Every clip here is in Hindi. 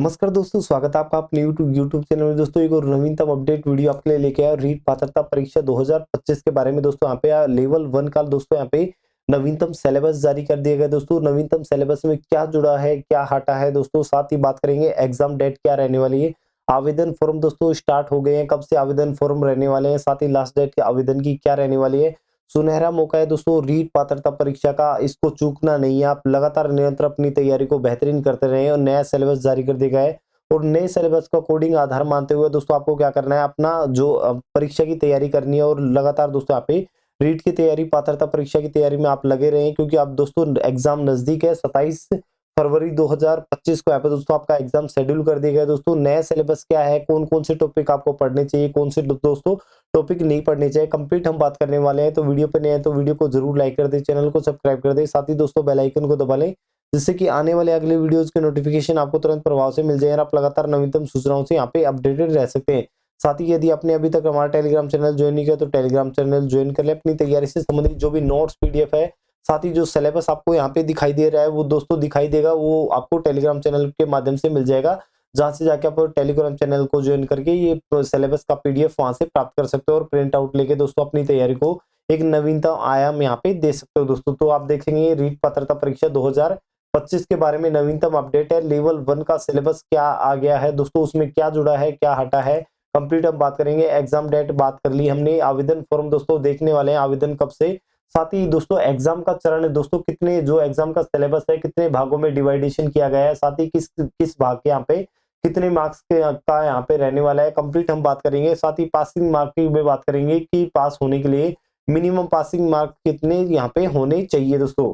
नमस्कार दोस्तों, स्वागत है आपका अपने यूट्यूब चैनल में। दोस्तों एक और नवीनतम अपडेट वीडियो आपके लिए लेके आया। रीट पात्रता परीक्षा 2025 के बारे में दोस्तों यहाँ पे लेवल 1 का दोस्तों यहाँ पे नवीनतम सिलेबस जारी कर दिया गया। दोस्तों नवीनतम सिलेबस में क्या जुड़ा है, क्या हटा है, दोस्तों साथ ही बात करेंगे एग्जाम डेट क्या रहने वाली है। आवेदन फॉर्म दोस्तों स्टार्ट हो गए हैं, कब से आवेदन फॉर्म रहने वाले हैं, साथ ही लास्ट डेट के आवेदन की क्या रहने वाली है। सुनहरा मौका है दोस्तों रीट पात्रता परीक्षा का, इसको चूकना नहीं है। आप लगातार निरंतर अपनी तैयारी को बेहतरीन करते रहें और नया सिलेबस जारी कर दिया गया है। और नए सिलेबस का कोडिंग आधार मानते हुए दोस्तों आपको क्या करना है, अपना जो परीक्षा की तैयारी करनी है और लगातार दोस्तों यहाँ पे रीट की तैयारी, पात्रता परीक्षा की तैयारी में आप लगे रहें, क्योंकि आप दोस्तों एग्जाम नजदीक है। 27 फरवरी 2025 को यहाँ पे दोस्तों आपका एग्जाम शेड्यूल कर दिया गया है। दोस्तों नया सिलेबस क्या है, कौन कौन से टॉपिक आपको पढ़ने चाहिए, कौन से दोस्तों टॉपिक नहीं पढ़ने चाहिए, कंप्लीट हम बात करने वाले हैं। तो वीडियो पे नए हैं तो वीडियो को जरूर लाइक कर दे, चैनल को सब्सक्राइब कर दे, साथ ही दोस्तों बेल आइकन को दबा लें, जिससे कि आने वाले अगले वीडियोस के नोटिफिकेशन आपको तुरंत प्रभाव से मिल जाए और आप लगातार नवीनतम सूचनाओं से यहाँ पे अपडेटेड रह सकते हैं। साथ ही यदि आपने अभी तक हमारा टेलीग्राम चैनल ज्वाइन नहीं किया तो टेलीग्राम चैनल ज्वाइन कर ले। अपनी तैयारी से संबंधित जो भी नोट्स पीडीएफ है, साथ ही जो सिलेबस आपको यहाँ पे दिखाई दे रहा है वो दोस्तों दिखाई देगा, वो आपको टेलीग्राम चैनल के माध्यम से मिल जाएगा, जहां से जाके आप टेलीग्राम चैनल को ज्वाइन करके ये सिलेबस का पीडीएफ वहां से प्राप्त कर सकते हो और प्रिंट आउट लेके दोस्तों अपनी तैयारी को एक नवीनतम आयाम यहाँ पे दे सकते हो दोस्तों। तो आप देखेंगे रीट पात्रता परीक्षा 2025 के बारे में नवीनतम अपडेट है। लेवल 1 का सिलेबस क्या आ गया है दोस्तों, उसमें क्या जुड़ा है, क्या हटा है, कंप्लीट हम बात करेंगे। एग्जाम डेट बात कर ली हमने, आवेदन फॉर्म दोस्तों देखने वाले हैं, आवेदन कब से, साथ ही दोस्तों एग्जाम का चरण दोस्तों कितने, जो एग्जाम का सिलेबस है कितने भागों में डिवाइडेशन किया गया है, साथ ही किस किस भाग के यहाँ पे कितने मार्क्स के का यहाँ पे रहने वाला है, कंप्लीट हम बात करेंगे। साथ ही पासिंग मार्क की भी बात करेंगे कि पास होने के लिए मिनिमम पासिंग मार्क कितने यहाँ पे होने चाहिए दोस्तों।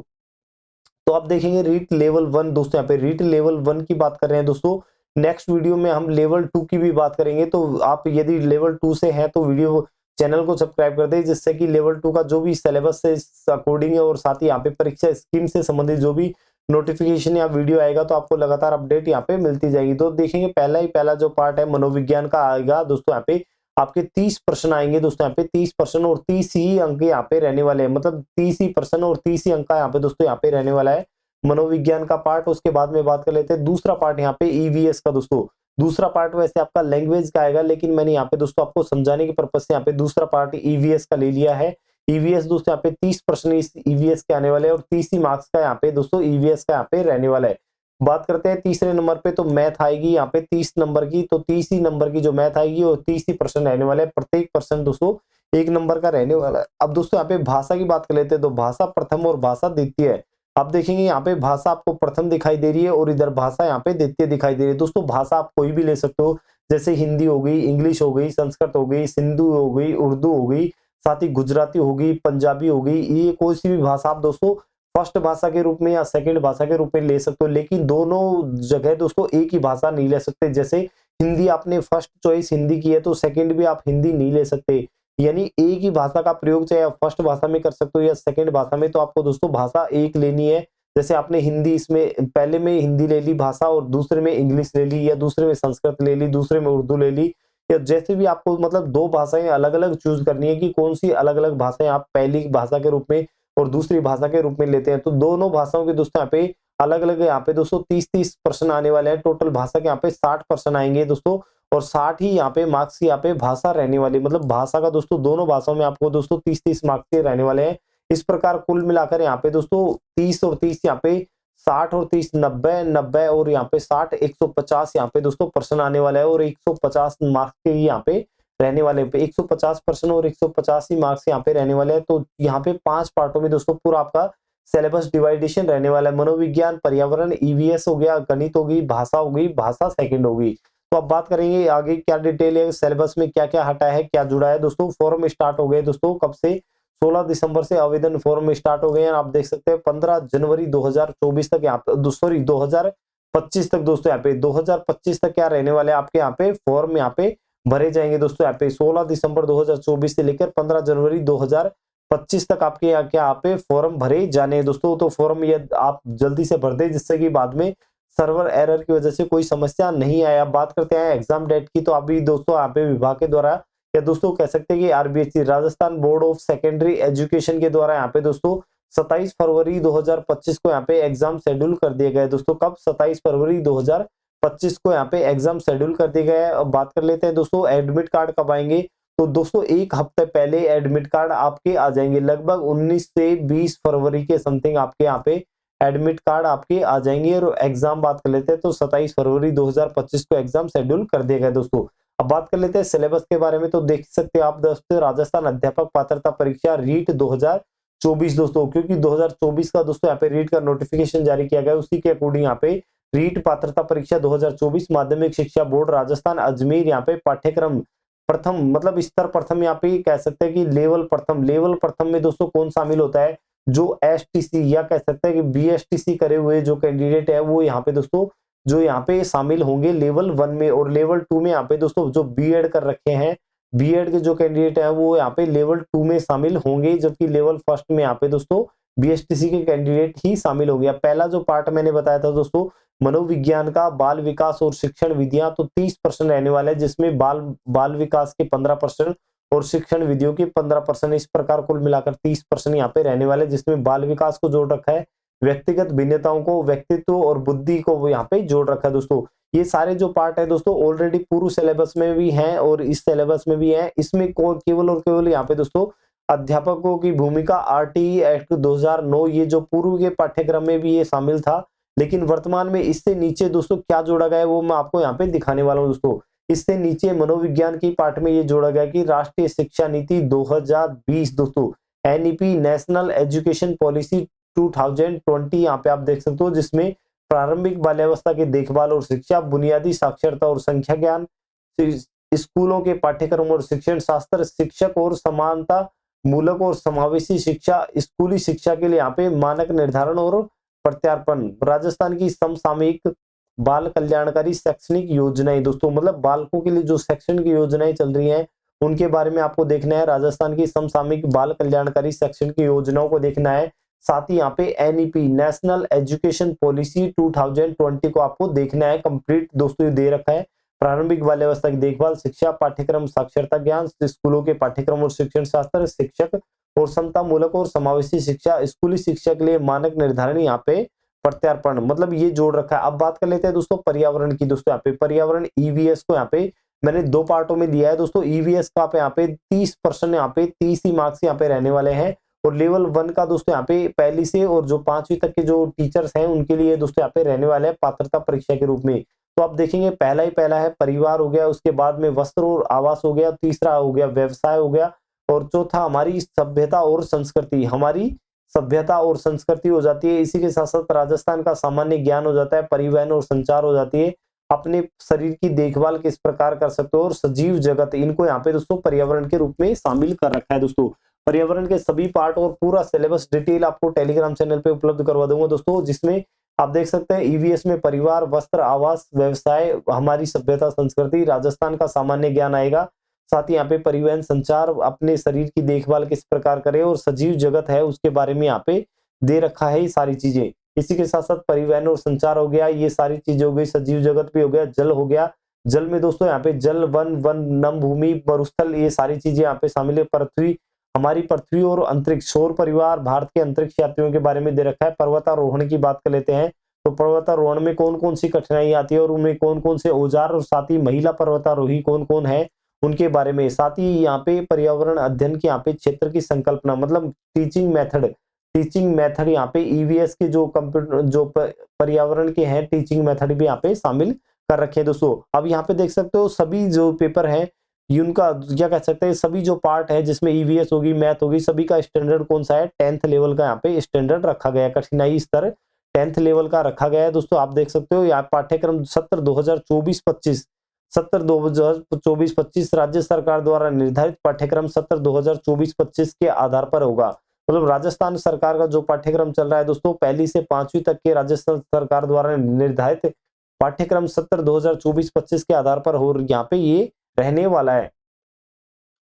तो आप देखेंगे रीट लेवल 1 दोस्तों, यहाँ पे रीट लेवल 1 की बात कर रहे हैं दोस्तों। नेक्स्ट वीडियो में हम लेवल 2 की भी बात करेंगे, तो आप यदि लेवल 2 से हैं तो वीडियो चैनल को सब्सक्राइब कर दें, जिससे कि लेवल 2 का जो भी सिलेबस है इस अकॉर्डिंग है और साथ ही यहाँ पे परीक्षा स्कीम से संबंधित जो भी नोटिफिकेशन या वीडियो आएगा तो आपको लगातार अपडेट यहाँ पे मिलती जाएगी। तो देखेंगे पहला जो पार्ट है मनोविज्ञान का आएगा दोस्तों, यहाँ पे आपके 30 प्रश्न आएंगे दोस्तों, यहाँ पे 30 प्रश्न और 30 ही अंक यहाँ पे रहने वाले हैं, मतलब 30 ही प्रश्न और 30 ही अंक का यहाँ पे दोस्तों यहाँ पे रहने वाला है मनोविज्ञान का पार्ट। उसके बाद में बात कर लेते हैं दूसरा पार्ट यहाँ पे ईवीएस का दोस्तों। दूसरा पार्ट वैसे आपका लैंग्वेज का आएगा, लेकिन मैंने यहाँ पे दोस्तों आपको समझाने के पर्पज से यहाँ पे दूसरा पार्ट ईवीएस का ले लिया है। ईवीएस दोस्तों यहाँ पे 30 प्रश्न इस ईवीएस के आने वाले हैं और 30 ही मार्क्स का यहाँ पे दोस्तों ईवीएस का यहाँ पे रहने वाला है। बात करते हैं तीसरे नंबर पे, तो मैथ आएगी यहाँ पे 30 नंबर की, तो 30 ही नंबर की जो मैथ आएगी और 30 ही प्रश्न रहने वाले हैं, प्रत्येक प्रश्न दोस्तों 1 नंबर का रहने वाला है। अब दोस्तों यहाँ पे भाषा की बात कर लेते हैं, तो भाषा प्रथम और भाषा द्वितीय है। आप देखेंगे यहाँ पे भाषा आपको प्रथम दिखाई दे रही है और इधर भाषा यहाँ पे द्वितीय दिखाई दे रही है। दोस्तों भाषा आप कोई भी ले सकते हो, जैसे हिंदी हो गई, इंग्लिश हो गई, संस्कृत हो गई, सिंधु हो गई, उर्दू हो गई, साथ ही गुजराती हो गई, पंजाबी हो गई। ये कोई सी भी भाषा आप दोस्तों फर्स्ट भाषा के रूप में या सेकंड भाषा के रूप में ले सकते हो, लेकिन दोनों जगह दोस्तों एक ही भाषा नहीं ले सकते। जैसे हिंदी आपने फर्स्ट चॉइस हिंदी की है तो सेकंड भी आप हिंदी नहीं ले सकते, यानी एक ही भाषा का प्रयोग चाहे आप फर्स्ट भाषा में कर सकते हो या सेकंड भाषा में, तो आपको दोस्तों भाषा एक लेनी है। जैसे आपने हिंदी, इसमें पहले में हिंदी ले ली भाषा और दूसरे में इंग्लिश ले ली, या दूसरे में संस्कृत ले ली, दूसरे में उर्दू ले ली, या जैसे भी आपको मतलब 2 भाषाएं अलग अलग चूज करनी है कि कौन सी अलग अलग भाषाएं आप पहली भाषा के रूप में और दूसरी भाषा के रूप में लेते हैं। तो दोनों भाषाओं के दोस्तों यहाँ पे अलग अलग यहाँ पे दोस्तों 30-30 प्रश्न आने वाले हैं। टोटल भाषा के यहाँ पे 60 प्रश्न आएंगे दोस्तों और 60 ही यहाँ पे मार्क्स की यहाँ पे भाषा रहने वाली, मतलब भाषा का दोस्तों दोनों भाषाओं में आपको दोस्तों 30-30 मार्क्स के रहने वाले हैं। इस प्रकार कुल मिलाकर यहाँ पे दोस्तों 30 और 30 यहाँ पे 60 और 30 90 और यहाँ पे 60 150 यहाँ पे दोस्तों प्रश्न आने वाला है और 150 मार्क्स के यहाँ पे रहने वाले पे 150 प्रश्न और 150 ही मार्क्स यहाँ पे रहने वाले हैं। तो यहाँ पे 5 पार्टों में दोस्तों पूरा आपका सिलेबस डिवाइडेशन रहने वाला है। मनोविज्ञान, पर्यावरण, ईवीएस हो गया, गणित हो गई, भाषा हो गई, भाषा सेकंड होगी। तो अब बात करेंगे आगे क्या डिटेल है, सिलेबस में क्या क्या हटा है, क्या जुड़ा है। दोस्तों फॉर्म स्टार्ट हो गए दोस्तों, कब से, 16 दिसंबर से आवेदन फॉर्म स्टार्ट हो गए हैं। आप देख सकते हैं 15 जनवरी 2024 तक यहाँ पे, सॉरी 2025 तक दोस्तों, यहाँ पे 2025 तक क्या रहने वाले आपके यहाँ पे फॉर्म यहाँ पे भरे जाएंगे दोस्तों। यहाँ पे 16 दिसंबर 2024 से लेकर 15 जनवरी 2025 तक आपके यहाँ पे फॉर्म भरे जाने हैं दोस्तों। तो फॉर्म ये आप जल्दी से भर दें, जिससे कि बाद में सर्वर एरर की वजह से कोई समस्या नहीं आए। अब बात करते हैं एग्जाम डेट की, तो अभी दोस्तों यहाँ पे विभाग के द्वारा, या दोस्तों कह सकते हैं कि RBSC Rajasthan board of secondary education के द्वारा यहाँ पे दोस्तों 27 फरवरी 2025 को यहाँ पे एग्जाम शेड्यूल कर दिया गया है दोस्तों। कब, 27 फरवरी 25 को यहाँ पे एग्जाम शेड्यूल कर दिया गया है। अब बात कर लेते हैं दोस्तों एडमिट कार्ड कब आएंगे। तो दोस्तों एक हफ्ते पहले एडमिट कार्ड आपके आ जाएंगे, लगभग 19 से 20 फरवरी के समथिंग आपके यहाँ पे एडमिट कार्ड आपके आ जाएंगे। और एग्जाम बात कर लेते हैं तो 27 फरवरी 2025 को एग्जाम शेड्यूल कर दिया गया दोस्तों। अब बात कर लेते हैं सिलेबस के बारे में। तो देख सकते हैं आप दोस्तों राजस्थान अध्यापक पात्रता परीक्षा रीट 2024 दोस्तों, क्योंकि 2024 का दोस्तों यहाँ पे रीट का नोटिफिकेशन जारी किया गया, उसी के अकॉर्डिंग यहाँ पे रीट पात्रता परीक्षा 2024 माध्यमिक शिक्षा बोर्ड राजस्थान अजमेर यहाँ पे पाठ्यक्रम प्रथम मतलब स्तर प्रथम यहाँ पे कह सकते हैं कि लेवल प्रथम में दोस्तों कौन शामिल होता है, जो एसटीसी या कह सकते हैं कि बीएसटीसी करे हुए जो कैंडिडेट है वो यहाँ पे दोस्तों जो यहाँ पे शामिल होंगे लेवल 1 में। और लेवल 2 में यहाँ पे दोस्तों जो बीएड कर रखे हैं, बीएड के जो कैंडिडेट है वो यहाँ पे लेवल 2 में शामिल होंगे, जबकि लेवल फर्स्ट में यहाँ पे दोस्तों बीएसटीसी के कैंडिडेट ही शामिल होंगे। पहला जो पार्ट मैंने बताया था दोस्तों मनोविज्ञान का बाल विकास और शिक्षण विधियां, तो 30% रहने वाला है, जिसमें बाल विकास के 15% और शिक्षण विधियों के 15%, इस प्रकार कुल मिलाकर 30% यहाँ पे रहने वाले, जिसमें बाल विकास को जोड़ रखा है, व्यक्तिगत भिन्नताओं को, व्यक्तित्व और बुद्धि को वो यहाँ पे जोड़ रखा है दोस्तों। ये सारे जो पार्ट है दोस्तों ऑलरेडी पूर्व सिलेबस में भी हैं और इस सिलेबस में भी है। इसमें केवल और केवल यहाँ पे दोस्तों अध्यापकों की भूमिका आरटीई एक्ट 2009 ये जो पूर्व के पाठ्यक्रम में भी ये शामिल था, लेकिन वर्तमान में इससे नीचे दोस्तों क्या जोड़ा गया है वो मैं आपको यहाँ पे दिखाने वाला हूँ दोस्तों। इससे नीचे मनोविज्ञान की पार्ट में ये जोड़ा गया कि राष्ट्रीय शिक्षा नीति 2020 दोस्तों एनईपी नेशनल एजुकेशन पॉलिसी 2020 यहाँ पे आप देख सकते हो, जिसमें प्रारंभिक बाल्यावस्था की देखभाल और शिक्षा, बुनियादी साक्षरता और संख्या ज्ञान, स्कूलों के पाठ्यक्रम और शिक्षण शास्त्र, शिक्षक और समानता मूलक और समावेशी शिक्षा, स्कूली शिक्षा के लिए यहाँ पे मानक निर्धारण और प्रत्यार्पण, राजस्थान की समसामयिक बाल कल्याणकारी शैक्षणिक योजनाएं दोस्तों, मतलब बालकों के लिए जो शैक्षणिक योजनाएं चल रही हैं उनके बारे में आपको देखना है। राजस्थान की समसामयिक बाल कल्याणकारी शैक्षणिक योजनाओं को देखना है। साथ ही यहाँ पे एनईपी नेशनल एजुकेशन पॉलिसी 2020 को आपको देखना है कंप्लीट दोस्तों, ये दे रखा है। प्रारंभिक बाल्यावस्था की देखभाल, शिक्षा, पाठ्यक्रम, साक्षरता ज्ञान, स्कूलों के पाठ्यक्रम और शिक्षण शास्त्र, शिक्षक और समता मूलक और समावेशी शिक्षा, स्कूली शिक्षा के लिए मानक निर्धारण, यहाँ पे प्रत्यार्पण, मतलब ये जोड़ रखा है। अब बात कर लेते हैं दोस्तों पर्यावरण की। दोस्तों यहाँ पे पर्यावरण ईवीएस को यहाँ पे मैंने 2 पार्टों में दिया है दोस्तों। ईवीएस का यहाँ पे 30% यहाँ पे 30 ही मार्क्स यहाँ पे रहने वाले हैं, और लेवल 1 का दोस्तों यहाँ पे पहली से और जो 5वीं तक के जो टीचर्स हैं उनके लिए दोस्तों यहाँ पे रहने वाले हैं पात्रता परीक्षा के रूप में। तो आप देखेंगे पहला है परिवार हो गया, उसके बाद में वस्त्र और आवास हो गया, तीसरा हो गया व्यवसाय हो गया, और चौथा हमारी सभ्यता और संस्कृति, हमारी सभ्यता और संस्कृति हो जाती है। इसी के साथ साथ राजस्थान का सामान्य ज्ञान हो जाता है, परिवहन और संचार हो जाती है, अपने शरीर की देखभाल किस प्रकार कर सकते हो, और सजीव जगत, इनको यहाँ पे दोस्तों पर्यावरण के रूप में शामिल कर रखा है दोस्तों। पर्यावरण के सभी पार्ट और पूरा सिलेबस डिटेल आपको टेलीग्राम चैनल पे उपलब्ध करवा दूंगा दोस्तों, जिसमें आप देख सकते हैं ईवीएस में परिवार, वस्त्र, आवास, व्यवसाय, हमारी सभ्यता, संस्कृति, राजस्थान का सामान्य ज्ञान आएगा। साथ ही यहाँ पे परिवहन, संचार, अपने शरीर की देखभाल किस प्रकार करें, और सजीव जगत है उसके बारे में यहाँ पे दे रखा है ये सारी चीजें। इसी के साथ साथ परिवहन और संचार हो गया, ये सारी चीजें हो गई, सजीव जगत भी हो गया, जल हो गया, जल में दोस्तों यहाँ पे जल, वन नम भूमि, मरुस्थल, ये सारी चीजें यहाँ पे शामिल है। पृथ्वी, हमारी पृथ्वी और अंतरिक्ष, सौर परिवार, भारत के अंतरिक्ष यात्रियों के बारे में दे रखा है। पर्वतारोहण की बात कर लेते हैं, तो पर्वतारोहण में कौन कौन सी कठिनाई आती है और उनमें कौन कौन से औजार, और साथ ही महिला पर्वतारोही कौन कौन है उनके बारे में। साथ ही यहाँ पे पर्यावरण अध्ययन की यहाँ पे क्षेत्र की संकल्पना, मतलब टीचिंग मेथड यहाँ पे ईवीएस के जो कंप्यूटर जो पर्यावरण के हैं टीचिंग मेथड भी यहाँ पे शामिल कर रखे हैं दोस्तों। अब यहाँ पे देख सकते हो सभी जो पेपर है उनका क्या कह सकते हैं, सभी जो पार्ट है जिसमें ईवीएस होगी, मैथ होगी, सभी का स्टैंडर्ड कौन सा है, 10th लेवल का यहाँ पे स्टैंडर्ड रखा गया है, कठिनाई स्तर 10th लेवल का रखा गया है दोस्तों। आप देख सकते हो यहाँ पाठ्यक्रम सत्र 2024-25 राज्य सरकार द्वारा निर्धारित पाठ्यक्रम सत्र 2024-25 के आधार पर होगा। मतलब राजस्थान सरकार का जो पाठ्यक्रम चल रहा है दोस्तों, पहली से 5वीं तक के राजस्थान सरकार द्वारा निर्धारित पाठ्यक्रम सत्र 2024-25 के आधार पर हो यहाँ पे ये रहने वाला है।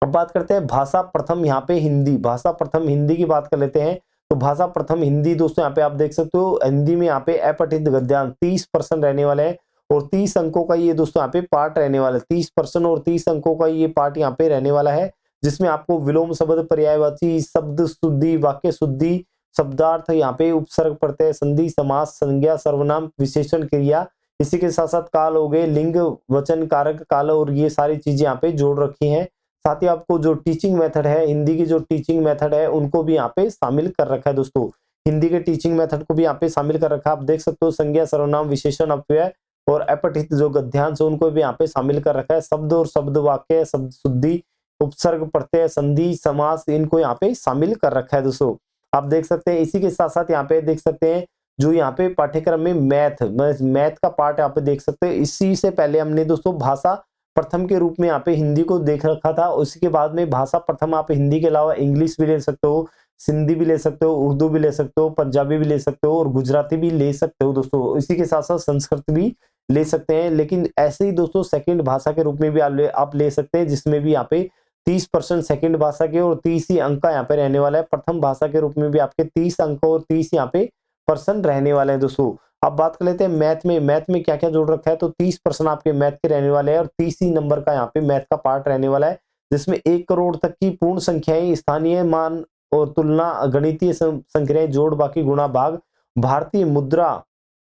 अब बात करते हैं भाषा प्रथम, यहाँ पे हिंदी, भाषा प्रथम हिंदी की बात कर लेते हैं। तो भाषा प्रथम हिंदी दोस्तों यहाँ पे आप देख सकते हो, हिंदी में यहाँ पे अपठित गद्यांश 30% रहने वाले हैं, और 30 अंकों का ये दोस्तों यहाँ पे पार्ट रहने वाला है, 30% और 30 अंकों का ये पार्ट यहाँ पे रहने वाला है, जिसमें आपको विलोम शब्द, पर्यायवाची शब्द शुद्धि, वाक्य शुद्धि, शब्दार्थ, यहाँ पे उपसर्ग, प्रत्यय, संधि, समास, संज्ञा, सर्वनाम, विशेषण, क्रिया, इसी के साथ साथ काल हो गए, लिंग, वचन, कारक, काल और ये सारी चीजें यहाँ पे जोड़ रखी हैं। साथ ही आपको जो टीचिंग मेथड है, हिंदी की जो टीचिंग मेथड है उनको भी यहाँ पे शामिल कर रखा है दोस्तों। हिंदी के टीचिंग मेथड को भी यहाँ पे शामिल कर रखा है। आप देख सकते हो संज्ञा, सर्वनाम, विशेषण, अपव्यय और अपठित जो गद्यांश है उनको भी यहाँ पे शामिल कर रखा है। शब्द और शब्द वाक्य, शब्द शुद्धि, उपसर्ग, प्रत्यय, संधि, समास, इनको यहाँ पे शामिल कर रखा है दोस्तों। आप देख सकते हैं इसी के साथ साथ यहाँ पे देख सकते हैं जो यहाँ पे पाठ्यक्रम में मैथ का पार्ट यहाँ पे देख सकते हैं। इसी से पहले हमने दोस्तों भाषा प्रथम के रूप में यहाँ पे हिंदी को देख रखा था। उसके बाद में भाषा प्रथम आप हिंदी के अलावा इंग्लिश भी ले सकते हो, सिंधी भी ले सकते हो, उर्दू भी ले सकते हो, पंजाबी भी ले सकते हो और गुजराती भी ले सकते हो दोस्तों। इसी के साथ साथ संस्कृत भी ले सकते हैं। लेकिन ऐसे ही दोस्तों सेकंड भाषा के रूप में भी आप ले सकते हैं, जिसमें भी यहाँ पे 30% सेकंड भाषा के और 30 ही अंक का यहाँ पे रहने वाला है। प्रथम भाषा के रूप में भी आपके 30 अंक और 30 यहाँ पे % रहने वाले हैं दोस्तों। अब बात कर लेते हैं मैथ में क्या क्या जोड़ रखा है। तो 30% आपके मैथ के रहने वाले हैं और 30 ही नंबर का यहाँ पे मैथ का पार्ट रहने वाला है, जिसमें 1 करोड़ तक की पूर्ण संख्याएं, स्थानीय मान और तुलना, गणितीय संख्याएं, जोड़, बाकी, गुणा, भाग, भारतीय मुद्रा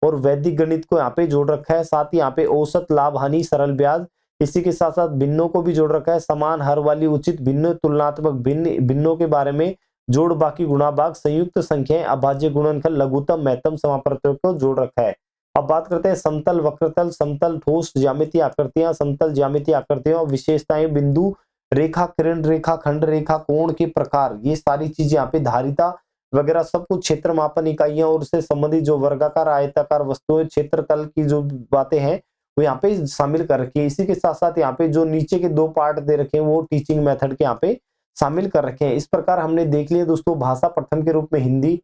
और वैदिक गणित को यहाँ पे जोड़ रखा है। साथ ही यहाँ पे औसत, लाभ, हानि, सरल ब्याज, इसी के साथ साथ भिन्नों को भी जोड़ रखा है। समान, हर वाली, उचित, भिन्न, तुलनात्मक, भिन्नों के बारे में, जोड़, बाकी, गुणा, भाग, संयुक्त संख्याएं, अभाज्य, गुणनखंड, लघुत्तम, महत्तम, समापवर्तक को जोड़ रखा है। अब बात करते हैं समतल, वक्रतल, समतल, ठोस, ज्यामितीय आकृतियां, समतल ज्यामितीय आकृतियां, विशेषताएं, बिंदु, रेखा, किरण रेखा, खंड रेखा, कोण के प्रकार, ये सारी चीजें यहाँ पे, धारिता वगैरह सब कुछ, क्षेत्र मापन इकाइयां और उससे संबंधित जो वर्गाकार, आयताकार वस्तुएं, क्षेत्रतल की जो बातें हैं वो यहाँ पे शामिल कर रखी है। इसी के साथ साथ यहाँ पे जो नीचे के 2 पार्ट दे रखे हैं वो टीचिंग मेथड के यहाँ पे शामिल कर रखे हैं। इस प्रकार हमने देख लिया दोस्तों भाषा प्रथम के रूप में हिंदी,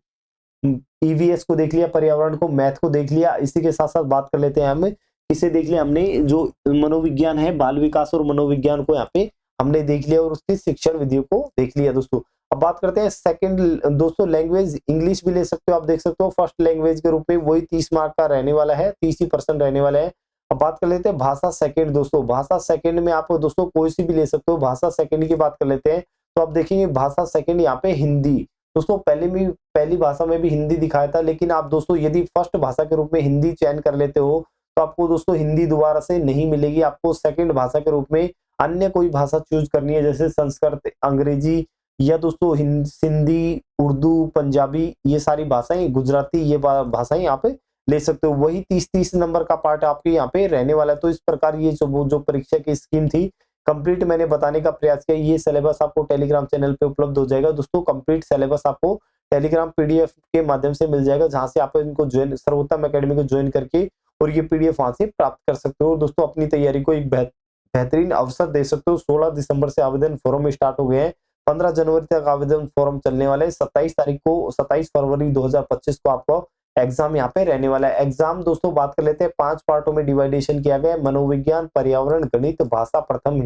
ईवीएस को देख लिया, पर्यावरण को, मैथ को देख लिया। इसी के साथ साथ बात कर लेते हैं हम इसे देख लिया हमने जो मनोविज्ञान है, बाल विकास और मनोविज्ञान को यहाँ पे हमने देख लिया और उसकी शिक्षण विधियों को देख लिया दोस्तों। अब बात करते हैं सेकंड दोस्तों लैंग्वेज, इंग्लिश भी ले सकते हो, आप देख सकते हो फर्स्ट लैंग्वेज के रूप में वही 30 मार्क का रहने वाला है, 30% रहने वाला है। अब बात कर लेते हैं भाषा सेकंड दोस्तों। भाषा सेकंड में आप दोस्तों कोई सी भी ले सकते हो। भाषा सेकंड की बात कर लेते हैं तो आप देखेंगे भाषा सेकंड यहाँ पे हिंदी दोस्तों, पहली भाषा में भी हिंदी दिखाया था, लेकिन आप दोस्तों यदि फर्स्ट भाषा के रूप में हिंदी चयन कर लेते हो तो आपको दोस्तों हिंदी दोबारा से नहीं मिलेगी। आपको सेकंड भाषा के रूप में अन्य कोई भाषा चूज करनी है, जैसे संस्कृत, अंग्रेजी या दोस्तों सिंधी, उर्दू, पंजाबी, ये सारी भाषाएं, गुजराती, ये भाषाएं आप ले सकते हो। वही 30 नंबर का पार्ट आपके यहाँ पे रहने वाला है। तो इस प्रकार ये जो परीक्षा की स्कीम थी कंप्लीट मैंने बताने का प्रयास किया। ये सिलेबस आपको टेलीग्राम चैनल पे उपलब्ध हो जाएगा दोस्तों। कंप्लीट सिलेबस आपको टेलीग्राम पीडीएफ के माध्यम से मिल जाएगा, जहां से आप इनको ज्वाइन, सर्वोत्तम एकेडमी को ज्वाइन करके और ये पीडीएफ वहां से प्राप्त कर सकते हो दोस्तों। अपनी तैयारी को एक बेहतरीन अवसर दे सकते हो। 16 दिसंबर से आवेदन फॉर्म स्टार्ट हो गए हैं, 15 जनवरी तक आवेदन फॉर्म चलने वाले हैं। 27 फरवरी 2025 को आपको एग्जाम यहाँ पे रहने वाला है। एग्जाम दोस्तों बात कर लेते हैं 5 पार्टों में डिवाइडेशन किया गया है, मनोविज्ञान, पर्यावरण, गणित, भाषा प्रथम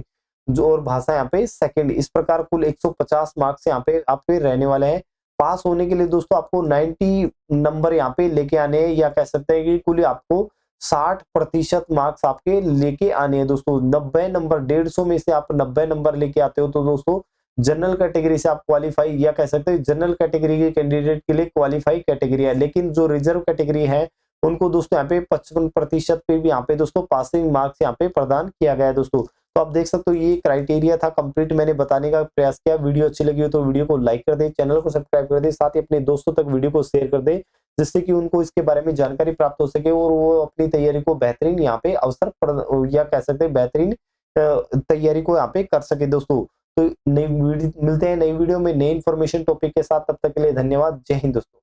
जो और भाषा यहाँ पे सेकंड। इस प्रकार कुल 150 मार्क्स यहाँ पे आपके रहने वाले हैं। पास होने के लिए दोस्तों आपको 90 नंबर यहाँ पे लेके आने हैं, या कह सकते हैं कि कुल आपको 60% मार्क्स आपके लेके आने हैं दोस्तों। 90 नंबर, 150 में से आप 90 नंबर लेके आते हो तो दोस्तों जनरल कैटेगरी से आप क्वालिफाई, या कह सकते हैं जनरल कैटेगरी के कैंडिडेट के लिए क्वालिफाई कैटेगरी है। लेकिन जो रिजर्व कैटेगरी है उनको दोस्तों यहाँ पे 55% पे भी यहाँ पे दोस्तों पासिंग मार्क्स यहाँ पे प्रदान किया गया है दोस्तों। तो आप देख सकते हो ये क्राइटेरिया था कंप्लीट, मैंने बताने का प्रयास किया। वीडियो अच्छी लगी हो तो वीडियो को लाइक कर दे, चैनल को सब्सक्राइब कर दे, साथ ही अपने दोस्तों तक वीडियो को शेयर कर दे, जिससे कि उनको इसके बारे में जानकारी प्राप्त हो सके और वो अपनी तैयारी को बेहतरीन यहाँ पे अवसर, या कह सकते हैं बेहतरीन तैयारी को यहाँ पे कर सके दोस्तों। तो नई वीडियो मिलते हैं नई वीडियो में नई इन्फॉर्मेशन टॉपिक के साथ, तब तक के लिए धन्यवाद। जय हिंद दोस्तों।